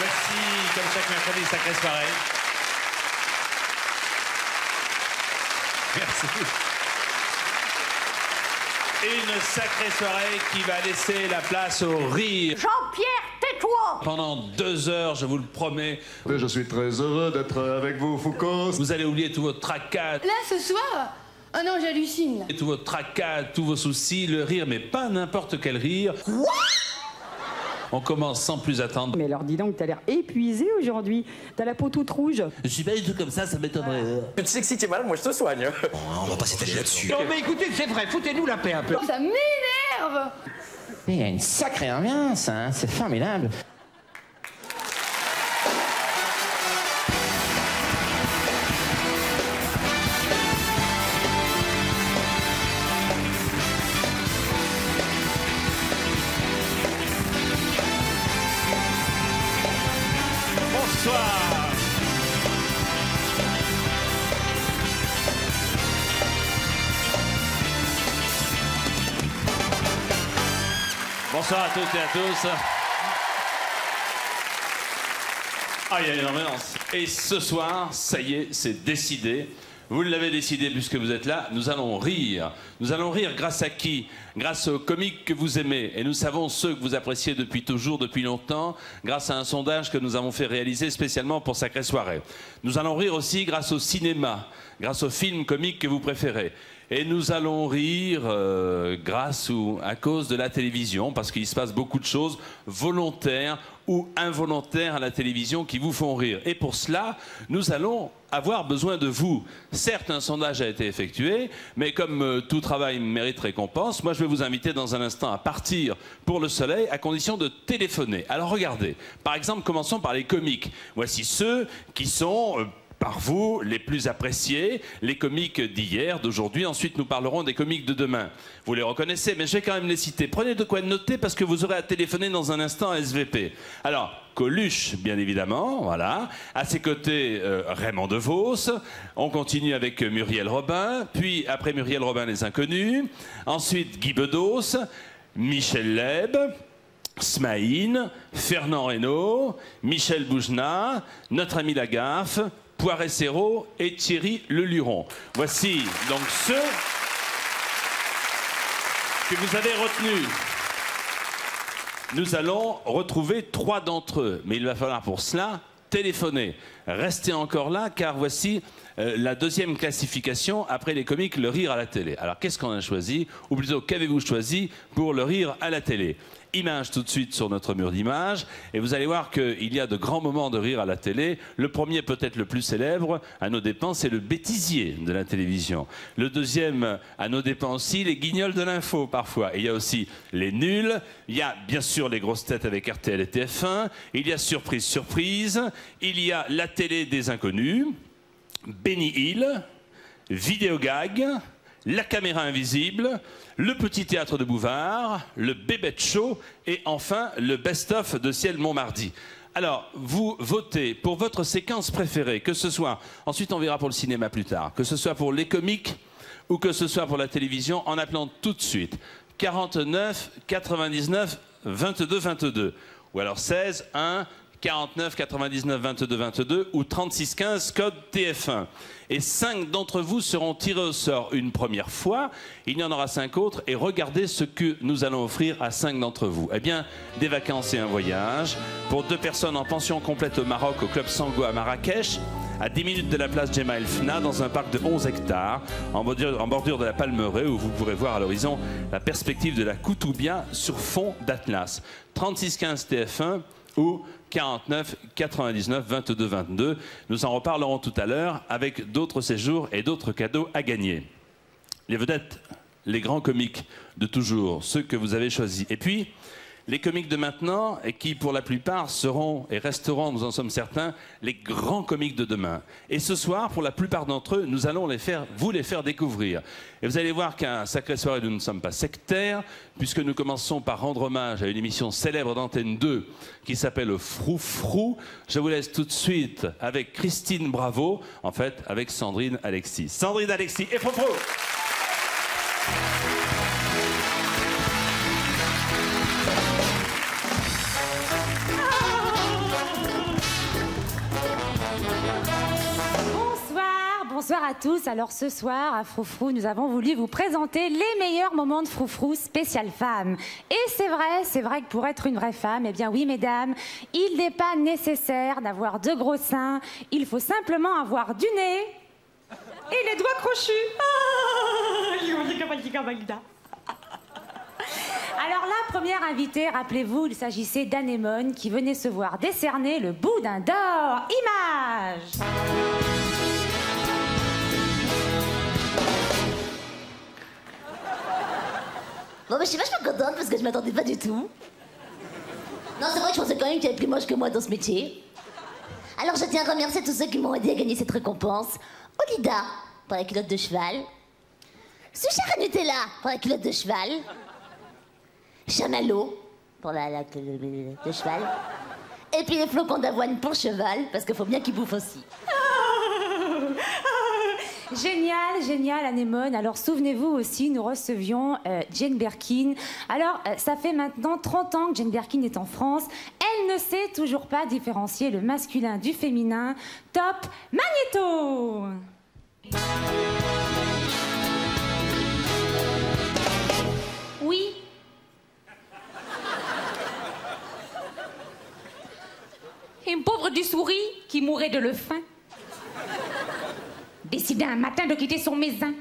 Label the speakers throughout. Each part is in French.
Speaker 1: Voici, comme chaque mercredi, sacrée soirée. Merci. Une sacrée soirée qui va laisser la place au rire.
Speaker 2: Jean-Pierre, tais-toi!
Speaker 1: Pendant 2 heures, je vous le promets.
Speaker 3: Je suis très heureux d'être avec vous, Foucault.
Speaker 1: Vous allez oublier tout votre tracas.
Speaker 4: Là, ce soir? Ah non, j'hallucine.
Speaker 1: Tout votre tracas, tous vos soucis, le rire, mais pas n'importe quel rire.
Speaker 2: Quoi?
Speaker 1: On commence sans plus attendre.
Speaker 5: Mais alors dis donc, t'as l'air épuisé aujourd'hui. T'as la peau toute rouge.
Speaker 6: Je suis pas du tout comme ça m'étonnerait.
Speaker 7: Tu sais que si t'es malade, moi je te soigne.
Speaker 6: Bon, on va pas s'étaler là-dessus.
Speaker 8: Non mais écoutez, c'est vrai, foutez-nous la paix un peu.
Speaker 4: Oh, ça m'énerve!
Speaker 9: Il y a une sacrée ambiance, hein, c'est formidable.
Speaker 1: Bonsoir. Bonsoir à toutes et à tous. Ah, il y a une ambiance. Et ce soir, ça y est, c'est décidé. Vous l'avez décidé puisque vous êtes là, nous allons rire. Nous allons rire grâce à qui? Grâce aux comiques que vous aimez. Et nous savons ceux que vous appréciez depuis toujours, depuis longtemps, grâce à un sondage que nous avons fait réaliser spécialement pour Sacrée Soirée. Nous allons rire aussi grâce au cinéma, grâce aux films comiques que vous préférez. Et nous allons rire grâce ou à cause de la télévision, parce qu'il se passe beaucoup de choses volontaires ou involontaires à la télévision qui vous font rire. Et pour cela, nous allons avoir besoin de vous. Certes, un sondage a été effectué, mais comme tout travail mérite récompense, moi je vais vous inviter dans un instant à partir pour le soleil, à condition de téléphoner. Alors regardez, par exemple, commençons par les comiques. Voici ceux qui sont... par vous, les plus appréciés, les comiques d'hier, d'aujourd'hui. Ensuite, nous parlerons des comiques de demain. Vous les reconnaissez, mais je vais quand même les citer. Prenez de quoi noter parce que vous aurez à téléphoner dans un instant à SVP. Alors, Coluche, bien évidemment, voilà. À ses côtés, Raymond DeVos. On continue avec Muriel Robin. Puis, après Muriel Robin, les Inconnus. Ensuite, Guy Bedos, Michel Leb, Smaïn, Fernand Reynaud, Michel Boujna, notre ami Lagaffe, Poiret-Serrault et Thierry Leluron. Voici donc ceux que vous avez retenus. Nous allons retrouver 3 d'entre eux, mais il va falloir pour cela téléphoner. Restez encore là, car voici la deuxième classification après les comiques, le rire à la télé. Alors qu'est-ce qu'on a choisi? Ou plutôt, qu'avez-vous choisi pour le rire à la télé? Image tout de suite sur notre mur d'images, et vous allez voir qu'il y a de grands moments de rire à la télé. Le premier, peut-être le plus célèbre, à nos dépens, c'est le bêtisier de la télévision. Le deuxième, à nos dépens aussi, les guignols de l'info parfois. Et il y a aussi les nuls, il y a bien sûr les grosses têtes avec RTL et TF1, il y a Surprise, Surprise, il y a la télé des inconnus, Benny Hill, Vidéogag, la caméra invisible, le petit théâtre de Bouvard, le Bébête Show et enfin le best-of de Ciel Montmardi. Alors, vous votez pour votre séquence préférée, que ce soit, ensuite on verra pour le cinéma plus tard, que ce soit pour les comiques ou que ce soit pour la télévision, en appelant tout de suite 49 99 22 22 ou alors 16 1 49 99 22 22 ou 36 15 code TF1. Et 5 d'entre vous seront tirés au sort une première fois. Il y en aura 5 autres. Et regardez ce que nous allons offrir à 5 d'entre vous. Eh bien, des vacances et un voyage pour 2 personnes en pension complète au Maroc, au Club Sango à Marrakech, à 10 minutes de la place Gemma El Fna, dans un parc de 11 hectares, en bordure de la Palmeraie, où vous pourrez voir à l'horizon la perspective de la Koutoubia sur fond d'Atlas. 36 15 TF1 ou 49 99 22 22. Nous en reparlerons tout à l'heure avec d'autres séjours et d'autres cadeaux à gagner. Les vedettes, les grands comiques de toujours, ceux que vous avez choisis. Et puis, les comiques de maintenant, et qui pour la plupart seront et resteront, nous en sommes certains, les grands comiques de demain. Et ce soir, pour la plupart d'entre eux, nous allons vous les faire découvrir. Et vous allez voir qu'à Sacrée Soirée, nous ne sommes pas sectaires, puisque nous commençons par rendre hommage à une émission célèbre d'Antenne 2 qui s'appelle Froufrou. Je vous laisse tout de suite avec Christine Bravo, en fait avec Sandrine Alexis. Sandrine Alexis et Froufrou.
Speaker 10: bonsoir à tous. Alors ce soir, à Froufrou, nous avons voulu vous présenter les meilleurs moments de Froufrou spécial femme. Et c'est vrai que pour être une vraie femme, eh bien oui mesdames, il n'est pas nécessaire d'avoir de gros seins. Il faut simplement avoir du nez et les doigts crochus. Alors la première invitée, rappelez-vous, il s'agissait d'Anémone qui venait se voir décerner le boudin d'or. Image.
Speaker 2: Bon, bah, je suis vachement contente parce que je m'attendais pas du tout. Non, c'est vrai que je pensais quand même qu'il y avait plus moche que moi dans ce métier. Alors je tiens à remercier tous ceux qui m'ont aidé à gagner cette récompense. Olida, pour la culotte de cheval. Suchara Nutella, pour la culotte de cheval. Chamallow, pour la culotte de cheval. Et puis les flocons d'avoine pour cheval, parce qu'il faut bien qu'il bouffe aussi.
Speaker 10: Génial, génial, Anémone. Alors, souvenez-vous aussi, nous recevions Jane Birkin. Alors, ça fait maintenant 30 ans que Jane Birkin est en France. Elle ne sait toujours pas différencier le masculin du féminin. Top Magnéto! Oui. Une pauvre du souris qui mourait de le faim décida un matin de quitter son maison.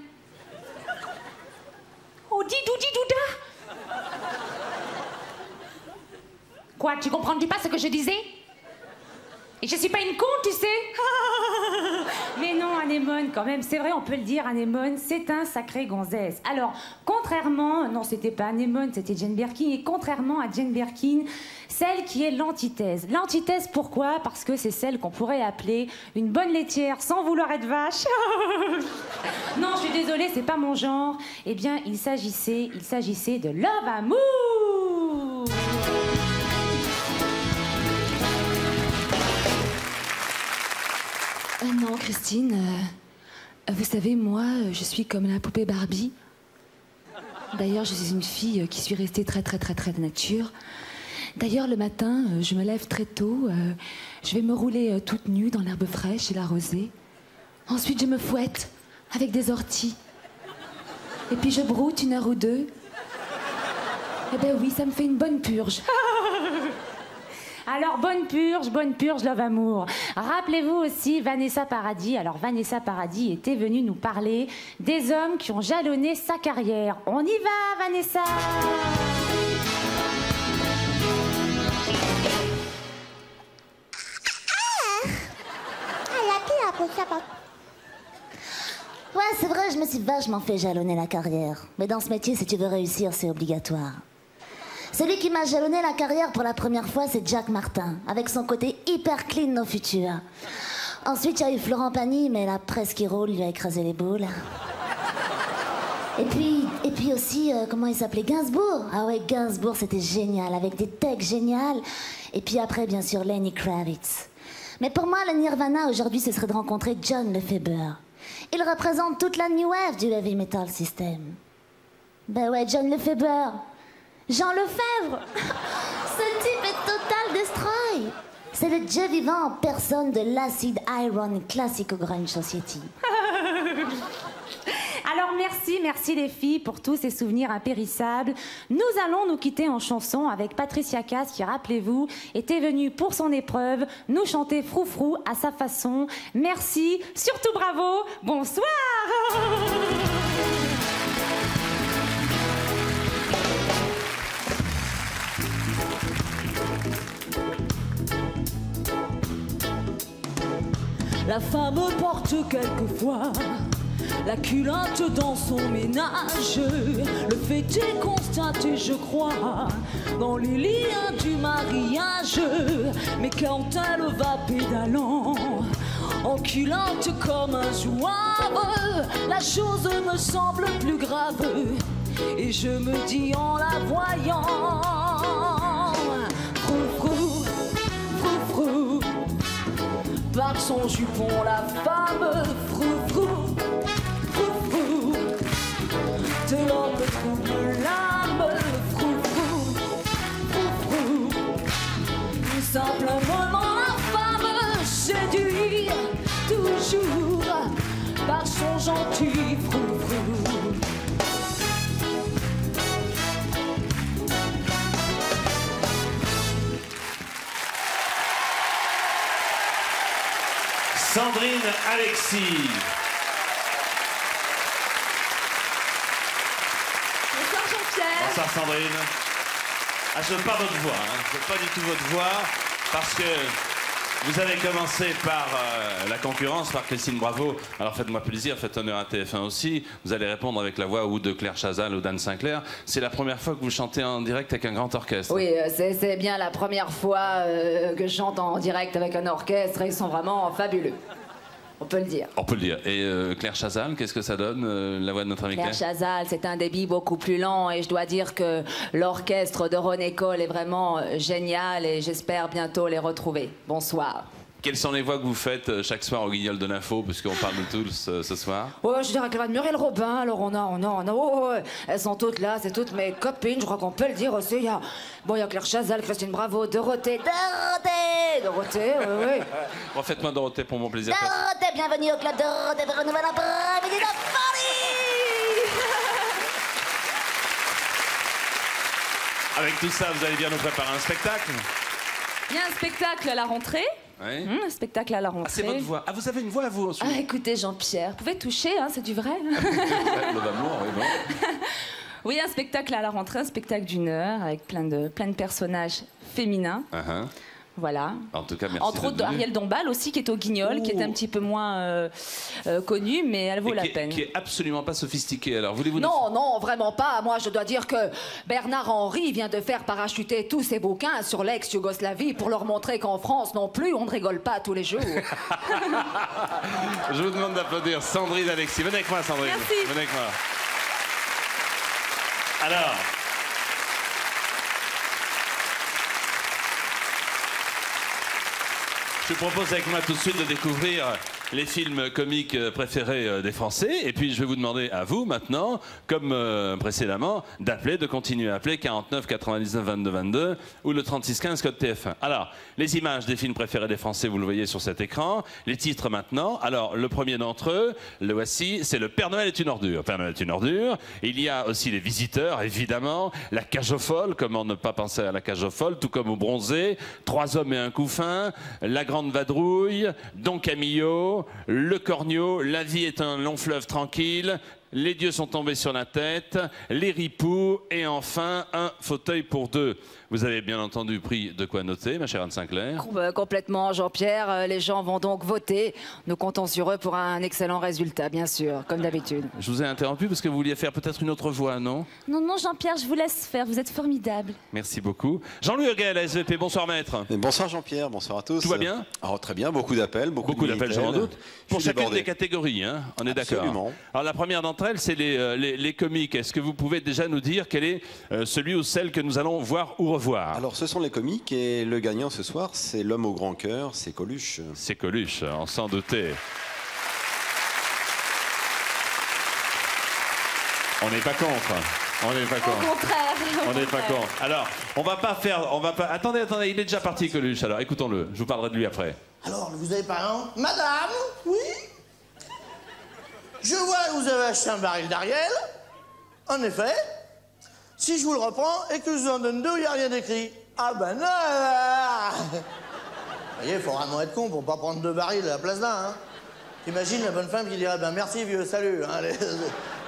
Speaker 10: Oh, didou-didouda. Quoi, tu comprends pas ce que je disais? Et je suis pas une con, tu sais. Mais non, Anémone, quand même, c'est vrai, on peut le dire, Anémone, c'est un sacré gonzesse. Alors, contrairement, non, c'était pas Anémone, c'était Jane Birkin, et contrairement à Jane Birkin, celle qui est l'antithèse. L'antithèse, pourquoi? Parce que c'est celle qu'on pourrait appeler une bonne laitière sans vouloir être vache. Non, je suis désolée, c'est pas mon genre. Eh bien, il s'agissait de Love Amour.
Speaker 11: Non, Christine, vous savez, moi, je suis comme la poupée Barbie. D'ailleurs, je suis une fille qui suis restée très de nature. D'ailleurs, le matin, je me lève très tôt, je vais me rouler toute nue dans l'herbe fraîche et la rosée. Ensuite, je me fouette avec des orties. Et puis, je broute 1 heure ou 2. Eh ben oui, ça me fait une bonne purge.
Speaker 10: Alors, bonne purge, Love Amour. Rappelez-vous aussi Vanessa Paradis. Alors, Vanessa Paradis était venue nous parler des hommes qui ont jalonné sa carrière. On y va, Vanessa!
Speaker 2: Ouais, c'est vrai, je me suis vachement fait jalonner la carrière. Mais dans ce métier, si tu veux réussir, c'est obligatoire. Celui qui m'a jalonné la carrière pour la première fois, c'est Jack Martin, avec son côté hyper clean au futur. Ensuite, il y a eu Florent Pagny, mais la presse qui roule lui a écrasé les boules. Et puis aussi, comment il s'appelait? Gainsbourg. Ah ouais, Gainsbourg, c'était génial, avec des techs géniales. Et puis après, bien sûr, Lenny Kravitz. Mais pour moi, le Nirvana, aujourd'hui, ce serait de rencontrer John Lefebvre. Il représente toute la new wave du heavy metal system. Ben ouais, John Lefebvre. Jean Lefebvre. Ce type est total destroy. C'est le dieu vivant en personne de l'acid iron classique au Grunge Society.
Speaker 10: Alors merci les filles pour tous ces souvenirs impérissables. Nous allons nous quitter en chanson avec Patricia Cass qui, rappelez-vous, était venue pour son épreuve nous chanter Froufrou à sa façon. Merci, surtout bravo, bonsoir.
Speaker 12: La femme porte quelquefois la culotte dans son ménage. Le fait est constaté, je crois, dans les liens du mariage. Mais quand elle va pédalant en culotte comme un zouave, la chose me semble plus grave. Et je me dis en la voyant, froufrou, froufrou. Par son jupon, la femme, froufrou, froufrou. De l'homme trouve l'âme, froufrou, froufrou. Simplement la femme séduit toujours par garçons gentils, frou-frou.
Speaker 1: Sandrine Alexis.
Speaker 11: Bonsoir Jean-Pierre.
Speaker 1: Bonsoir Sandrine. Ah, je veux pas votre voix, hein. Je veux pas du tout votre voix, parce que vous avez commencé par la concurrence, par Christine Bravo. Alors faites-moi plaisir, faites honneur à TF1 aussi. Vous allez répondre avec la voix ou de Claire Chazal ou d'Anne Sinclair. C'est la première fois que vous chantez en direct avec un grand orchestre.
Speaker 11: Oui, c'est bien la première fois que je chante en direct avec un orchestre et ils sont vraiment fabuleux. On peut le dire.
Speaker 1: On peut le dire. Et Claire Chazal, qu'est-ce que ça donne, la voix de notre amie Claire?
Speaker 11: Claire Chazal, c'est un débit beaucoup plus lent et je dois dire que l'orchestre de René Coll est vraiment génial et j'espère bientôt les retrouver. Bonsoir.
Speaker 1: Quelles sont les voix que vous faites chaque soir au Guignol de l'Info, puisqu'on parle de tous ce soir?
Speaker 11: Ouais, je dirais qu'elle va de Muriel Robin, alors on a elles sont toutes là, c'est toutes mes copines, je crois qu'on peut le dire aussi. Il y a Claire Chazal, Christine Bravo, Dorothée, oui.
Speaker 1: Refaites-moi Dorothée pour mon plaisir.
Speaker 2: Dorothée, bienvenue au club Dorothée pour un nouvel après-midi de folie.
Speaker 1: Avec tout ça, vous allez bien nous préparer un spectacle?
Speaker 11: Il y a un spectacle à la rentrée.
Speaker 1: Oui.
Speaker 11: Un spectacle à la rentrée.
Speaker 1: Ah, c'est votre voix. Ah, vous avez une voix à vous ensuite.
Speaker 11: Ah, écoutez, Jean-Pierre, vous pouvez toucher, hein, c'est du vrai.
Speaker 1: Le d'amour, oui, bon.
Speaker 11: Oui, un spectacle à la rentrée, un spectacle d'1 heure avec plein de personnages féminins. Voilà.
Speaker 1: En tout cas, merci.
Speaker 11: Entre autres, Ariel Dombal aussi, qui est au Guignol, qui est un petit peu moins connue, mais elle vaut la peine.
Speaker 1: Qui est absolument pas sophistiquée. Alors, voulez-vous...
Speaker 11: Non, vraiment pas. Moi, je dois dire que Bernard Henry vient de faire parachuter tous ses bouquins sur l'ex-Yougoslavie pour leur montrer qu'en France non plus, on ne rigole pas tous les jours.
Speaker 1: Je vous demande d'applaudir Sandrine Alexis. Venez avec moi, Sandrine.
Speaker 11: Merci.
Speaker 1: Venez avec moi. Alors... Je vous propose avec moi tout de suite de découvrir les films comiques préférés des Français. Et puis je vais vous demander à vous maintenant, comme précédemment, d'appeler, de continuer à appeler 49 99 22 22 ou le 36 15 code TF1. Alors, les images des films préférés des Français, vous le voyez sur cet écran. Les titres maintenant. Alors, le premier d'entre eux, le voici, c'est Le Père Noël est une ordure. Père Noël est une ordure. Il y a aussi Les Visiteurs, évidemment. La Cage aux folles, comment ne pas penser à La Cage aux folles, tout comme au Bronzé. 3 hommes et un couffin. La Grande Vadrouille. Don Camillo. Le Corneau, La vie est un long fleuve tranquille, Les dieux sont tombés sur la tête, Les ripoux et enfin Un fauteuil pour deux. Vous avez bien entendu pris de quoi noter, ma chère Anne Sinclair?
Speaker 11: Complètement, Jean-Pierre. Les gens vont donc voter. Nous comptons sur eux pour un excellent résultat, bien sûr, comme d'habitude.
Speaker 1: Je vous ai interrompu parce que vous vouliez faire peut-être une autre voix, non?
Speaker 11: Non, Jean-Pierre, je vous laisse faire. Vous êtes formidable.
Speaker 1: Merci beaucoup. Jean-Louis Hurguel, SVP, bonsoir maître.
Speaker 13: Et bonsoir Jean-Pierre, bonsoir à tous.
Speaker 1: Tout va bien?
Speaker 13: Alors, très bien, beaucoup d'appels, beaucoup
Speaker 1: d'appels, je m'en doute. Pour chacune
Speaker 13: débordé.
Speaker 1: des catégories, hein, on est d'accord.
Speaker 13: Absolument.
Speaker 1: Alors la première d'entre elles, c'est les comiques. Est-ce que vous pouvez déjà nous dire quel est celui ou celle que nous allons voir ou revoir?
Speaker 13: Alors ce sont les comiques et le gagnant ce soir, c'est l'homme au grand cœur, c'est Coluche.
Speaker 1: C'est Coluche, on s'en doutait. On n'est pas contre. On n'est pas contre.
Speaker 11: Au contraire.
Speaker 1: On n'est pas contre. Alors, on va pas. Attendez, il est déjà parti, Coluche. Alors, écoutons-le. Je vous parlerai de lui après.
Speaker 14: Alors, vous avez par exemple... Madame, oui? Je vois que vous avez acheté un baril d'Ariel. En effet. Si je vous le reprends et que je vous en donne 2, il n'y a rien d'écrit. Ah ben non. Vous voyez, il faut vraiment être con pour pas prendre 2 barils à la place d'un. Hein. T'imagines la bonne femme qui dirait, ben merci vieux, salut. Hein, allez.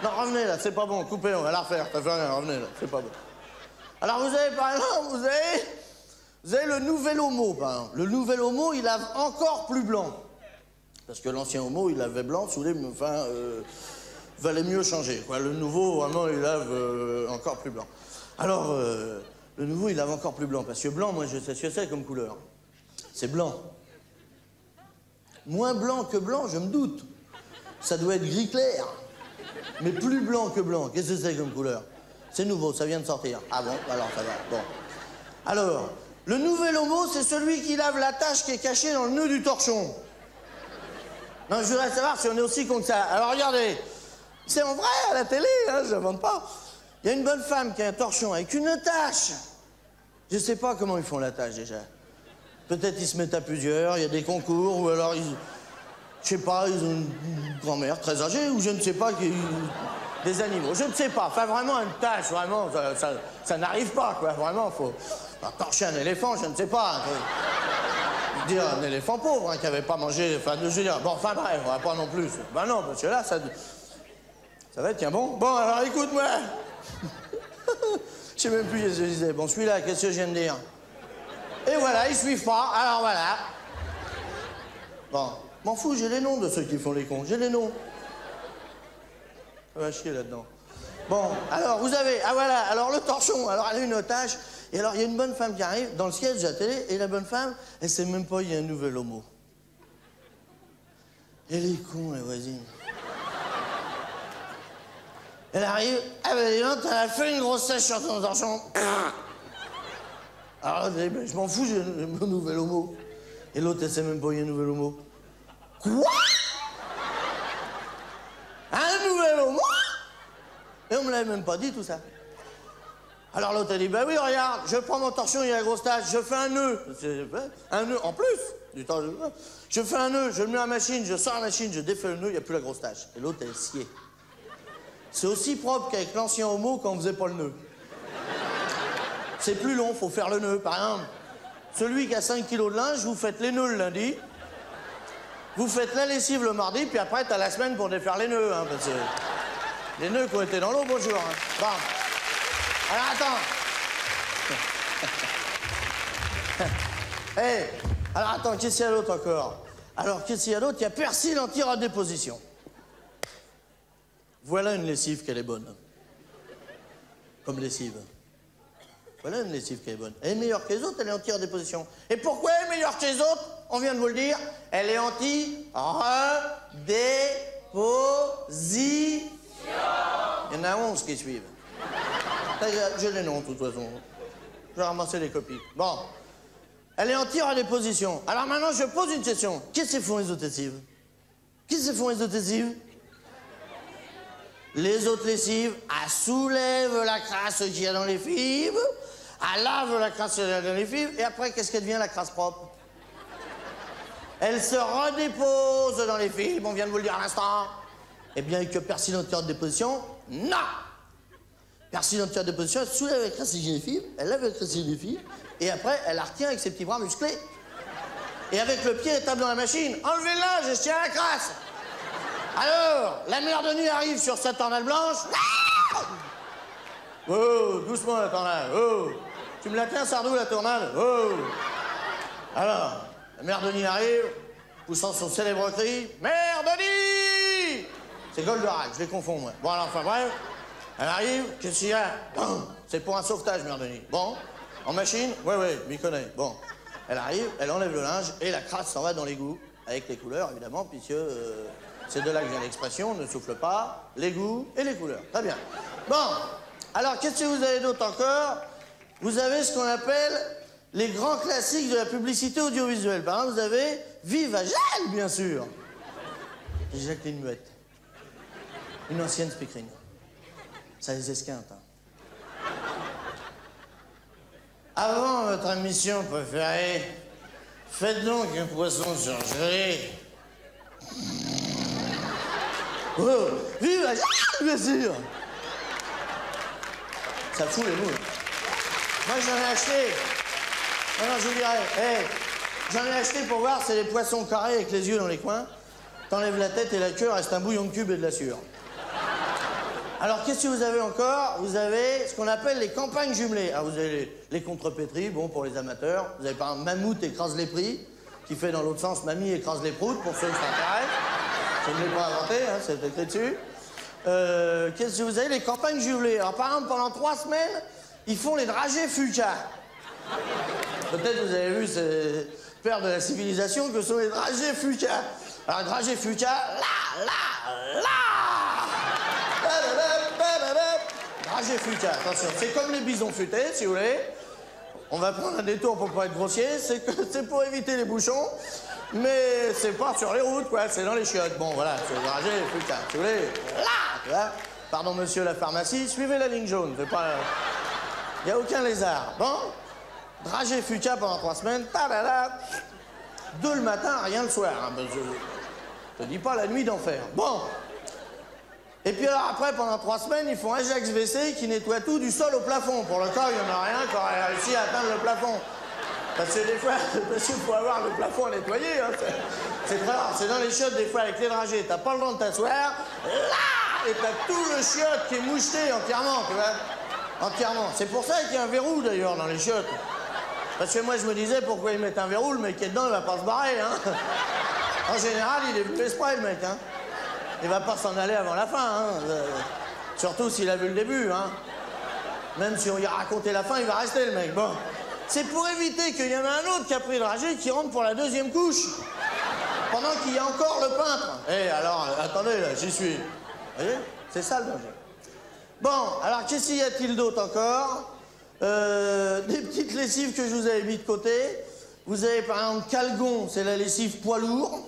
Speaker 14: Non, revenez là, c'est pas bon, coupez, on va la refaire. Ça fait rien, revenez là, c'est pas bon. Alors vous avez par exemple, vous avez le nouvel homo, par exemple. Le nouvel homo, il lave encore plus blanc. Parce que l'ancien homo, il lavait blanc, valait mieux changer, quoi. Le nouveau, vraiment, il lave encore plus blanc. Alors, le nouveau, il lave encore plus blanc. Parce que blanc, moi, je sais ce que c'est comme couleur. C'est blanc. Moins blanc que blanc, je me doute. Ça doit être gris clair. Mais plus blanc que blanc. Qu'est-ce que c'est comme couleur? C'est nouveau, ça vient de sortir. Ah bon? Alors, ça va. Bon. Alors, le nouvel homo, c'est celui qui lave la tache qui est cachée dans le nœud du torchon. Non, je voudrais savoir si on est aussi con que ça. Alors, regardez. C'est en vrai, à la télé, hein, je n'invente pas. Il y a une bonne femme qui a un torchon avec une tache. Je sais pas comment ils font la tâche, déjà. Peut-être ils se mettent à plusieurs, il y a des concours, ou alors ils... Je sais pas, ils ont une grand-mère très âgée ou je ne sais pas, des animaux. Je ne sais pas. Enfin, vraiment, une tâche, vraiment, ça n'arrive pas, quoi. Vraiment, faut torcher un éléphant, je ne sais pas. Je veux dire, un éléphant pauvre, hein, qui n'avait pas mangé, enfin, je veux dire, bon, enfin, bref, on va pas non plus. Ben non, parce que là, ça va être, tiens, bon. Bon, alors, écoute-moi. Je sais même plus ce que je disais. Bon, celui-là, qu'est-ce que je viens de dire? Et voilà, ils suivent pas, alors voilà. Bon, m'en fous, j'ai les noms de ceux qui font les cons, j'ai les noms. Ça va chier là-dedans. Bon, alors, vous avez, ah voilà, alors le torchon, alors elle a une otage, et alors il y a une bonne femme qui arrive dans le siège de la télé, et la bonne femme, elle sait même pas, il y a un nouvel homo. Elle est con, la voisine. Elle arrive, ah ben dis donc, elle a fait une grosse sèche sur ton torchon. Alors là, ben, je m'en fous, j'ai un nouvel homo. Et l'autre, elle sait même pas, il y a un nouvel homo. Quoi? Un nouvel homo? Et on me l'avait même pas dit, tout ça. Alors l'autre, elle dit, bah oui, regarde, je prends mon torchon, il y a la grosse tache, je fais un nœud. Un nœud, en plus du temps, je fais un nœud, je le mets à la machine, je sors la machine, je défais le nœud, il n'y a plus la grosse tache. Et l'autre, elle est sciée. C'est aussi propre qu'avec l'ancien homo quand on faisait pas le nœud. C'est plus long, faut faire le nœud. Par exemple, celui qui a 5 kilos de linge, vous faites les nœuds le lundi, vous faites la lessive le mardi, puis après, t'as la semaine pour défaire les nœuds, hein, parce que les nœuds qui ont été dans l'eau, bonjour. Hein. Bon. Alors, attends. Hey, alors attends, qu'est-ce qu'il y a d'autre encore? Alors, qu'est-ce qu'il y a d'autre? Il y a persil anti-redéposition. Voilà une lessive qu'elle est bonne. Comme lessive. Voilà une lessive qui est bonne. Elle est meilleure que les autres, elle est anti-redéposition. Et pourquoi elle est meilleure que les autres? On vient de vous le dire. Elle est anti-redéposition. Il y en a 11 qui suivent. J'ai les noms, de toute façon. Je vais ramasser les copies. Bon. Elle est anti-redéposition. Alors maintenant, je pose une question. Qu'est-ce que font les autres lessives? Qu'est-ce que font les autres lessives? Les autres lessives, elles soulèvent la crasse qu'il y a dans les fibres, elles lavent la crasse qu'il y a dans les fibres, et après, qu'est-ce qu'elle devient, la crasse propre? Elle se redépose dans les fibres, on vient de vous le dire à l'instant. Eh bien, que persil anti-redéposition, non! Persil anti-redéposition, elle soulève la crasse des fibres, elle lave la crasse des fibres, et après, elle la retient avec ses petits bras musclés. Et avec le pied, elle tape dans la machine. Enlevez le linge, je tiens la crasse! Alors, la mère de nuit arrive sur sa tornade blanche. Oh, doucement la tornade. Oh, tu me la tiens, Sardou, la tornade. Oh. Alors, la mère de nuit arrive, poussant son célèbre cri. Mère de nuit! C'est Goldorak, je les confonds, moi. Bon, alors, enfin, bref. Elle arrive, qu'est-ce qu'il y a? C'est pour un sauvetage, mère de nuit. Bon, en machine? Ouais, je m'y connais. Bon, elle arrive, elle enlève le linge et la crasse s'en va dans l'égout. Avec les couleurs, évidemment, puisque... c'est de là que vient l'expression, ne souffle pas, les goûts et les couleurs. Très bien. Bon, alors qu'est-ce que vous avez d'autre encore? Vous avez ce qu'on appelle les grands classiques de la publicité audiovisuelle. Par exemple, vous avez Vive à Gel, bien sûr. Jacqueline Muette. Une ancienne speakerine. Ça les esquinte, hein. Avant votre émission préférée, faites donc un poisson surgelé. Oh, vive la... bien sûr. Ça fout les moules. Moi, j'en ai acheté. Non, je vous dirais. Hey, j'en ai acheté pour voir, c'est des poissons carrés avec les yeux dans les coins. T'enlèves la tête et la queue, reste un bouillon de cube et de la sueur. Alors, qu'est-ce que vous avez encore? Vous avez ce qu'on appelle les campagnes jumelées. Alors, vous avez les contrepétries, bon, pour les amateurs. Vous avez par exemple Mammouth écrase les prix, qui fait dans l'autre sens Mamie écrase les proutes, pour ceux qui s'intéressent. Je ne l'ai pas inventé, hein, c'est écrit dessus. Qu'est-ce que vous avez? Les campagnes jumelées. Alors, par exemple, pendant 3 semaines, ils font les dragées Fuca. Peut-être vous avez vu ces pères de la civilisation que sont les dragées Fuca. Alors, dragées Fuca, là dragées Fuca, attention, c'est comme les bisons futés, si vous voulez. On va prendre un détour pour pas être grossier, c'est pour éviter les bouchons. Mais c'est pas sur les routes, quoi, c'est dans les chiottes. Bon, voilà, c'est le dragé, putain, si vous voulez. Là, tu vois. Pardon, monsieur la pharmacie, suivez la ligne jaune, c'est pas... Il n'y a aucun lézard. Bon, dragé Fuca pendant 3 semaines, ta-da-da. 2 le matin, rien le soir. Hein, parce que... Je te dis pas la nuit d'enfer. Bon. Et puis alors après, pendant 3 semaines, ils font Ajax WC qui nettoie tout du sol au plafond. Pour le cas, il n'y en a rien qui aurait réussi à atteindre le plafond. Parce que des fois, parce qu'il faut avoir le plafond à nettoyer. Hein. C'est très rare. C'est dans les chiottes, des fois, avec les dragées. T'as pas le temps de t'asseoir. Là! Et t'as tout le chiotte qui est moucheté entièrement, tu vois. Entièrement. C'est pour ça qu'il y a un verrou, d'ailleurs, dans les chiottes. Parce que moi, je me disais, pourquoi ils mettent un verrou? Le mec qui est dedans, il va pas se barrer, hein. En général, il est venu exprès, le mec, hein. Il va pas s'en aller avant la fin, hein. Surtout s'il a vu le début, hein. Même si on lui a raconté la fin, il va rester, le mec. Bon. C'est pour éviter qu'il y en a un autre qui a pris le dragé qui rentre pour la 2e couche. Pendant qu'il y a encore le peintre. Eh, alors, attendez, là, j'y suis. Vous voyez? C'est ça, le danger. Bon, alors, qu'est-ce qu'il y a-t-il d'autre encore? Des petites lessives que je vous avais mis de côté. Vous avez, par exemple, Calgon, c'est la lessive poids lourd.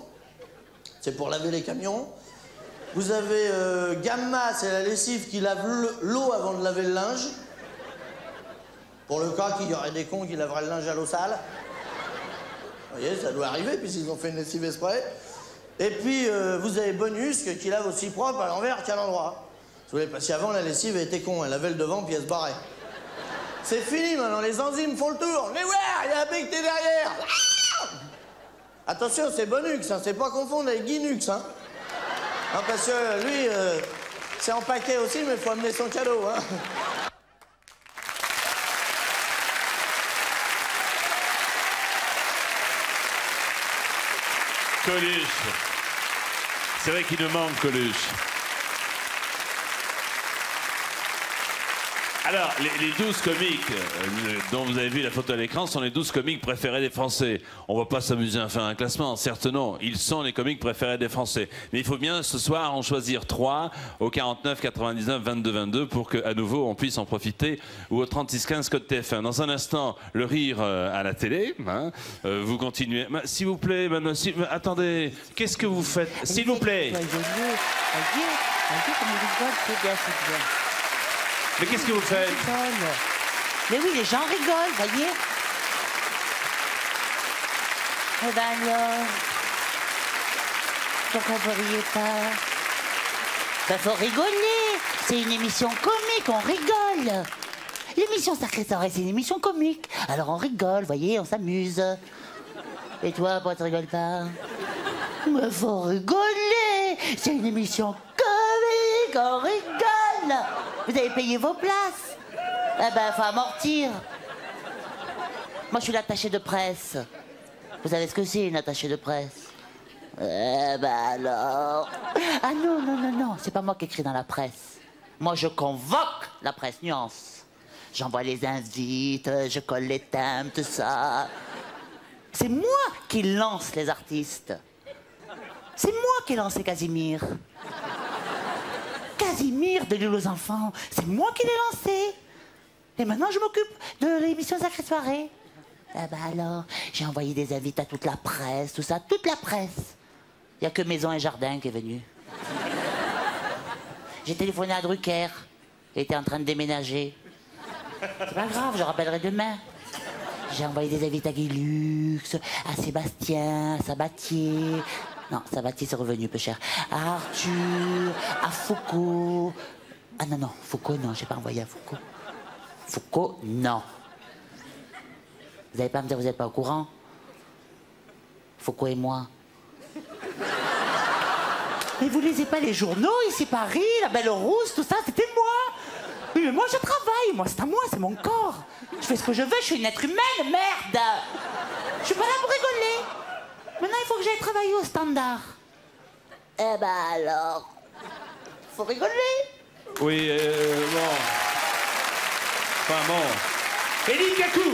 Speaker 14: C'est pour laver les camions. Vous avez Gamma, c'est la lessive qui lave l'eau avant de laver le linge. Pour le cas qu'il y aurait des cons qui laveraient le linge à l'eau sale. Vous voyez, ça doit arriver, puisqu'ils ont fait une lessive exprès. Et puis, vous avez Bonus, qui lave aussi propre à l'envers qu'à l'endroit. Vous voyez, parce qu'avant, la lessive était con. Elle lavait le devant, puis elle se barrait. C'est fini, maintenant. Les enzymes font le tour. Mais ouais, il y a un becté derrière. Attention, c'est Bonux, hein. C'est pas confondre avec Guinux, hein. Non, parce que lui, c'est en paquet aussi, mais il faut amener son cadeau, hein.
Speaker 1: Coluche. C'est vrai qu'il nous manque Coluche. Alors, les 12 comiques dont vous avez vu la photo à l'écran sont les 12 comiques préférés des Français. On va pas s'amuser à faire un classement, certes non. Ils sont les comiques préférés des Français. Mais il faut bien ce soir en choisir 3 au 49 99 22 22 pour qu'à nouveau on puisse en profiter, ou au 36 15 code TF1. Dans un instant, le rire à la télé. Hein. Vous continuez. S'il vous plaît, madame, attendez, qu'est-ce que vous faites? S'il vous plaît. Mais qu'est-ce que vous faites?
Speaker 15: Mais oui, les gens rigolent, voyez. Eh ben alors, pourquoi vous riez pas? Ben faut rigoler, c'est une émission comique, on rigole. L'émission Sacré Soirée, c'est une émission comique. Alors on rigole, voyez, on s'amuse. Et toi, pourquoi tu rigoles pas? Mais faut rigoler, c'est une émission comique, on rigole. Vous avez payé vos places. Eh ben, faut amortir. Moi, je suis l'attaché de presse. Vous savez ce que c'est, une attachée de presse? Eh ben alors... Ah non, non, non, non, c'est pas moi qui écris dans la presse. Moi, je convoque la presse, nuance. J'envoie les invites, je colle les thèmes, tout ça. C'est moi qui lance les artistes. C'est moi qui ai lancé Casimir. Casimir de l'île aux enfants, c'est moi qui l'ai lancé. Et maintenant, je m'occupe de l'émission Sacrée Soirée. Eh ben alors, j'ai envoyé des invites à toute la presse, tout ça, toute la presse. Il n'y a que Maison et Jardin qui est venu. J'ai téléphoné à Drucker. Il était en train de déménager. C'est pas grave, je rappellerai demain. J'ai envoyé des invites à Guy Lux, à Sébastien, à Sabatier. Non, Sabatier, c'est revenu peu cher. À Arthur, à Foucault. Ah non, non, Foucault, non, j'ai pas envoyé à Foucault. Foucault, non. Vous allez pas me dire que vous n'êtes pas au courant? Foucault et moi. Mais vous lisez pas les journaux ici, Paris, la Belle Rousse, tout ça, c'était moi. Oui, mais moi je travaille, moi c'est à moi, c'est mon corps. Je fais ce que je veux, je suis une être humaine, merde. Je suis pas là pour rigoler. Maintenant, il faut que j'aille travailler au Standard. Eh ben alors, faut rigoler.
Speaker 1: Oui, bon. Enfin bon. Elie Kakou.